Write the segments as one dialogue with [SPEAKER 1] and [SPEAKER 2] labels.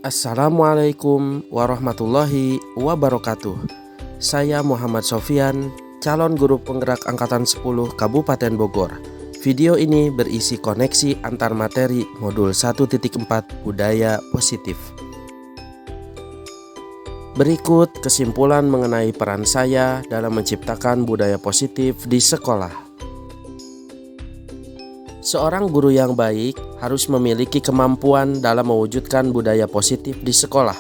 [SPEAKER 1] Assalamualaikum warahmatullahi wabarakatuh. Saya Muhammad Sofyan, calon guru penggerak Angkatan 10 Kabupaten Bogor. Video ini berisi koneksi antar materi modul 1.4 Budaya Positif. Berikut kesimpulan mengenai peran saya dalam menciptakan budaya positif di sekolah. Seorang guru yang baik harus memiliki kemampuan dalam mewujudkan budaya positif di sekolah.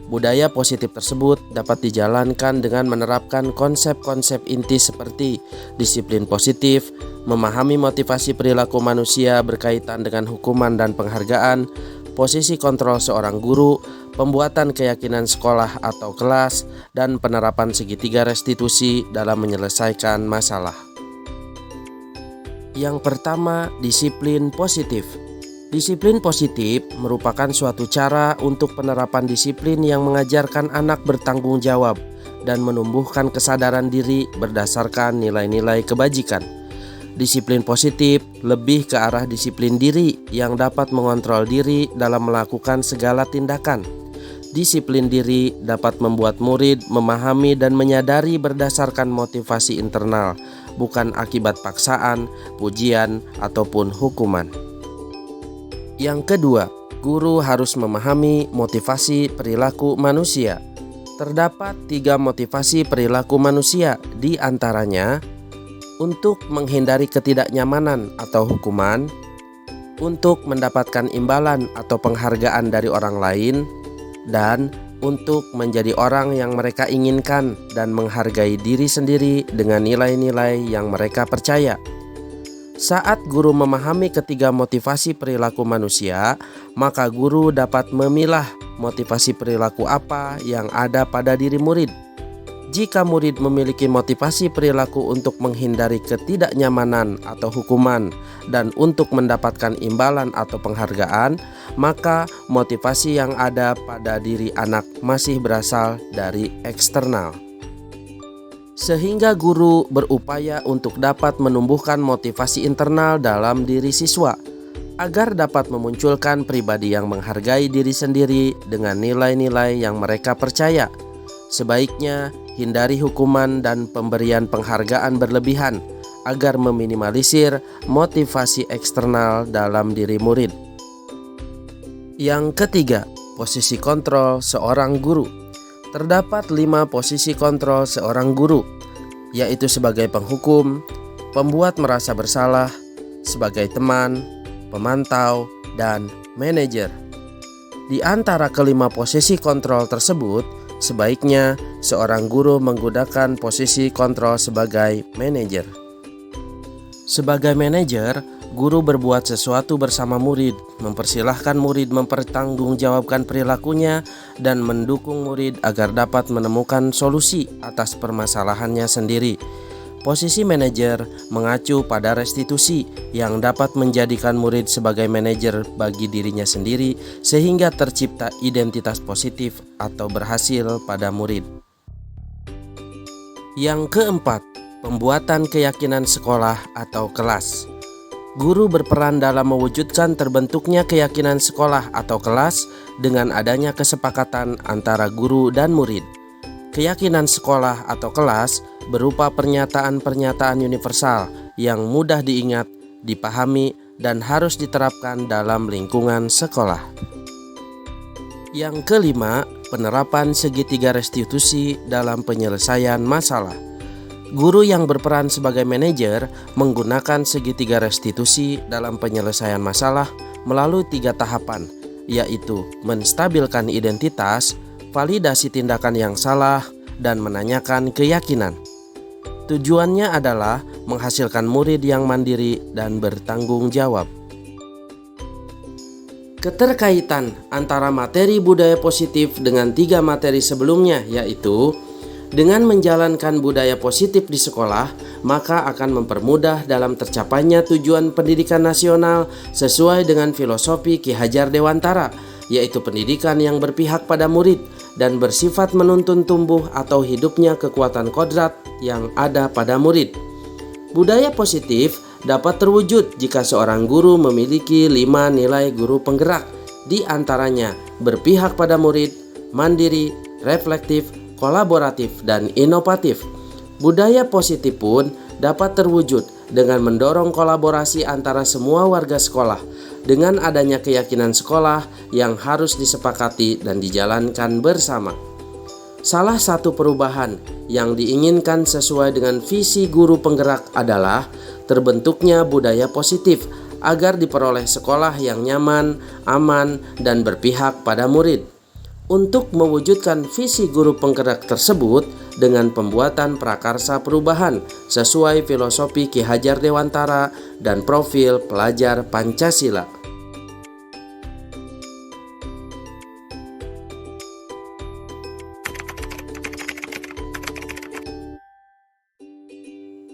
[SPEAKER 1] Budaya positif tersebut dapat dijalankan dengan menerapkan konsep-konsep inti seperti disiplin positif, memahami motivasi perilaku manusia berkaitan dengan hukuman dan penghargaan, posisi kontrol seorang guru, pembuatan keyakinan sekolah atau kelas, dan penerapan segitiga restitusi dalam menyelesaikan masalah. Yang pertama, disiplin positif. Disiplin positif merupakan suatu cara untuk penerapan disiplin yang mengajarkan anak bertanggung jawab dan menumbuhkan kesadaran diri berdasarkan nilai-nilai kebajikan. Disiplin positif lebih ke arah disiplin diri yang dapat mengontrol diri dalam melakukan segala tindakan. Disiplin diri dapat membuat murid memahami dan menyadari berdasarkan motivasi internal, bukan akibat paksaan, pujian, ataupun hukuman. Yang kedua, guru harus memahami motivasi perilaku manusia. Terdapat 3 motivasi perilaku manusia, di antaranya untuk menghindari ketidaknyamanan atau hukuman, untuk mendapatkan imbalan atau penghargaan dari orang lain, dan untuk menjadi orang yang mereka inginkan dan menghargai diri sendiri dengan nilai-nilai yang mereka percaya. Saat guru memahami ketiga motivasi perilaku manusia, maka guru dapat memilah motivasi perilaku apa yang ada pada diri murid. Jika murid memiliki motivasi perilaku untuk menghindari ketidaknyamanan atau hukuman dan untuk mendapatkan imbalan atau penghargaan, maka motivasi yang ada pada diri anak masih berasal dari eksternal. Sehingga guru berupaya untuk dapat menumbuhkan motivasi internal dalam diri siswa, agar dapat memunculkan pribadi yang menghargai diri sendiri dengan nilai-nilai yang mereka percaya. Sebaiknya hindari hukuman dan pemberian penghargaan berlebihan agar meminimalisir motivasi eksternal dalam diri murid. Yang ketiga, posisi kontrol seorang guru. Terdapat 5 posisi kontrol seorang guru, yaitu sebagai penghukum, pembuat merasa bersalah, sebagai teman, pemantau, dan manajer. Di antara kelima posisi kontrol tersebut, sebaiknya seorang guru menggunakan posisi kontrol sebagai manajer. Sebagai manajer, guru berbuat sesuatu bersama murid, mempersilahkan murid mempertanggungjawabkan perilakunya, dan mendukung murid agar dapat menemukan solusi atas permasalahannya sendiri. Posisi manajer mengacu pada restitusi yang dapat menjadikan murid sebagai manajer bagi dirinya sendiri sehingga tercipta identitas positif atau berhasil pada murid. Yang keempat, pembuatan keyakinan sekolah atau kelas. Guru berperan dalam mewujudkan terbentuknya keyakinan sekolah atau kelas dengan adanya kesepakatan antara guru dan murid. Keyakinan sekolah atau kelas berupa pernyataan-pernyataan universal yang mudah diingat, dipahami, dan harus diterapkan dalam lingkungan sekolah. Yang kelima, penerapan segitiga restitusi dalam penyelesaian masalah. Guru yang berperan sebagai manajer menggunakan segitiga restitusi dalam penyelesaian masalah melalui 3 tahapan, yaitu menstabilkan identitas, validasi tindakan yang salah, dan menanyakan keyakinan. Tujuannya adalah menghasilkan murid yang mandiri dan bertanggung jawab. Keterkaitan antara materi budaya positif dengan 3 materi sebelumnya, yaitu dengan menjalankan budaya positif di sekolah, maka akan mempermudah dalam tercapainya tujuan pendidikan nasional sesuai dengan filosofi Ki Hajar Dewantara, yaitu pendidikan yang berpihak pada murid dan bersifat menuntun tumbuh atau hidupnya kekuatan kodrat yang ada pada murid. Budaya positif dapat terwujud jika seorang guru memiliki 5 nilai guru penggerak, di antaranya berpihak pada murid, mandiri, reflektif, kolaboratif, dan inovatif. Budaya positif pun dapat terwujud dengan mendorong kolaborasi antara semua warga sekolah dengan adanya keyakinan sekolah yang harus disepakati dan dijalankan bersama. Salah satu perubahan yang diinginkan sesuai dengan visi guru penggerak adalah terbentuknya budaya positif agar diperoleh sekolah yang nyaman, aman, dan berpihak pada murid. Untuk mewujudkan visi guru penggerak tersebut dengan pembuatan prakarsa perubahan sesuai filosofi Ki Hajar Dewantara dan profil pelajar Pancasila.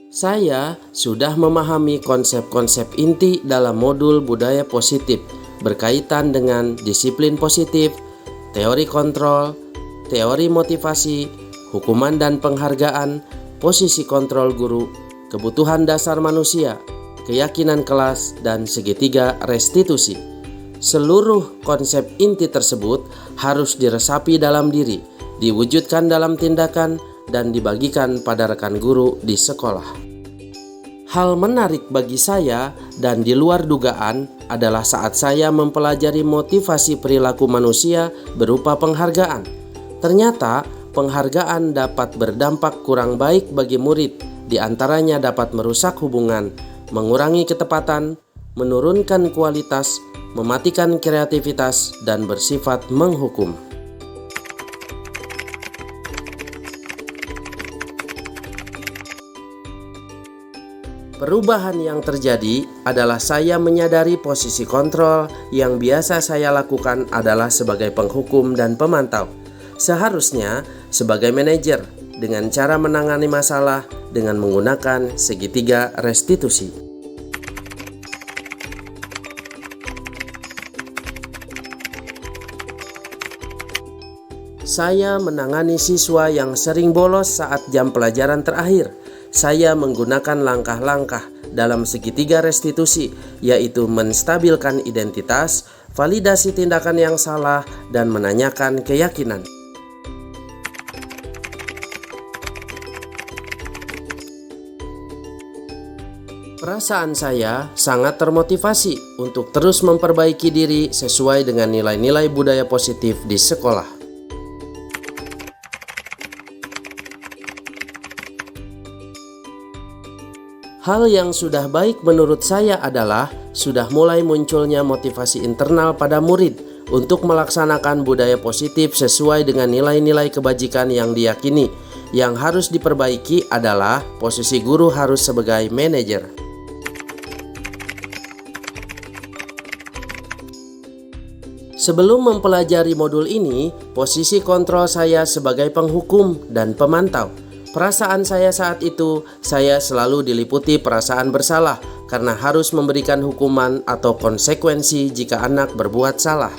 [SPEAKER 1] Saya sudah memahami konsep-konsep inti dalam modul budaya positif berkaitan dengan disiplin positif, teori kontrol, teori motivasi, hukuman dan penghargaan, posisi kontrol guru, kebutuhan dasar manusia, keyakinan kelas, dan segitiga restitusi. Seluruh konsep inti tersebut harus diresapi dalam diri, diwujudkan dalam tindakan, dan dibagikan pada rekan guru di sekolah. Hal menarik bagi saya dan di luar dugaan adalah saat saya mempelajari motivasi perilaku manusia berupa penghargaan. Ternyata penghargaan dapat berdampak kurang baik bagi murid, di antaranya dapat merusak hubungan, mengurangi ketepatan, menurunkan kualitas, mematikan kreativitas, dan bersifat menghukum. Perubahan yang terjadi adalah saya menyadari posisi kontrol yang biasa saya lakukan adalah sebagai penghukum dan pemantau. Seharusnya sebagai manajer dengan cara menangani masalah dengan menggunakan segitiga restitusi. Saya menangani siswa yang sering bolos saat jam pelajaran terakhir. Saya menggunakan langkah-langkah dalam segitiga restitusi, yaitu menstabilkan identitas, validasi tindakan yang salah, dan menanyakan keyakinan. Perasaan saya sangat termotivasi untuk terus memperbaiki diri sesuai dengan nilai-nilai budaya positif di sekolah. Hal yang sudah baik menurut saya adalah sudah mulai munculnya motivasi internal pada murid untuk melaksanakan budaya positif sesuai dengan nilai-nilai kebajikan yang diyakini. Yang harus diperbaiki adalah posisi guru harus sebagai manajer. Sebelum mempelajari modul ini, posisi kontrol saya sebagai penghukum dan pemantau. Perasaan saya saat itu, saya selalu diliputi perasaan bersalah karena harus memberikan hukuman atau konsekuensi jika anak berbuat salah.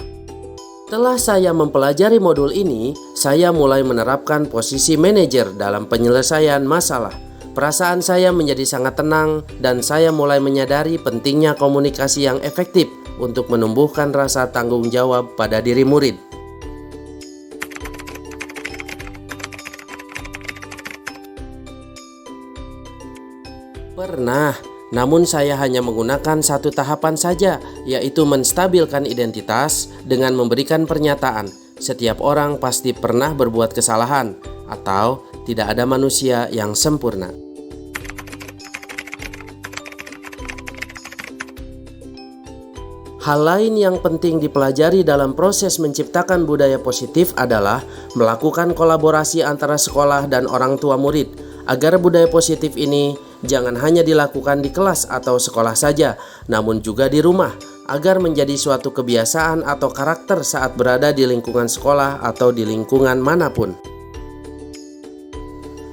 [SPEAKER 1] Setelah saya mempelajari modul ini, saya mulai menerapkan posisi manajer dalam penyelesaian masalah. Perasaan saya menjadi sangat tenang dan saya mulai menyadari pentingnya komunikasi yang efektif untuk menumbuhkan rasa tanggung jawab pada diri murid. Pernah, namun saya hanya menggunakan satu tahapan saja, yaitu menstabilkan identitas dengan memberikan pernyataan. Setiap orang pasti pernah berbuat kesalahan, atau tidak ada manusia yang sempurna. Hal lain yang penting dipelajari dalam proses menciptakan budaya positif adalah melakukan kolaborasi antara sekolah dan orang tua murid, agar budaya positif ini jangan hanya dilakukan di kelas atau sekolah saja, namun juga di rumah, agar menjadi suatu kebiasaan atau karakter saat berada di lingkungan sekolah atau di lingkungan manapun.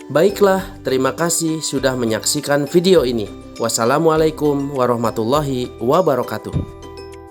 [SPEAKER 1] Baiklah, terima kasih sudah menyaksikan video ini. Wassalamualaikum warahmatullahi wabarakatuh.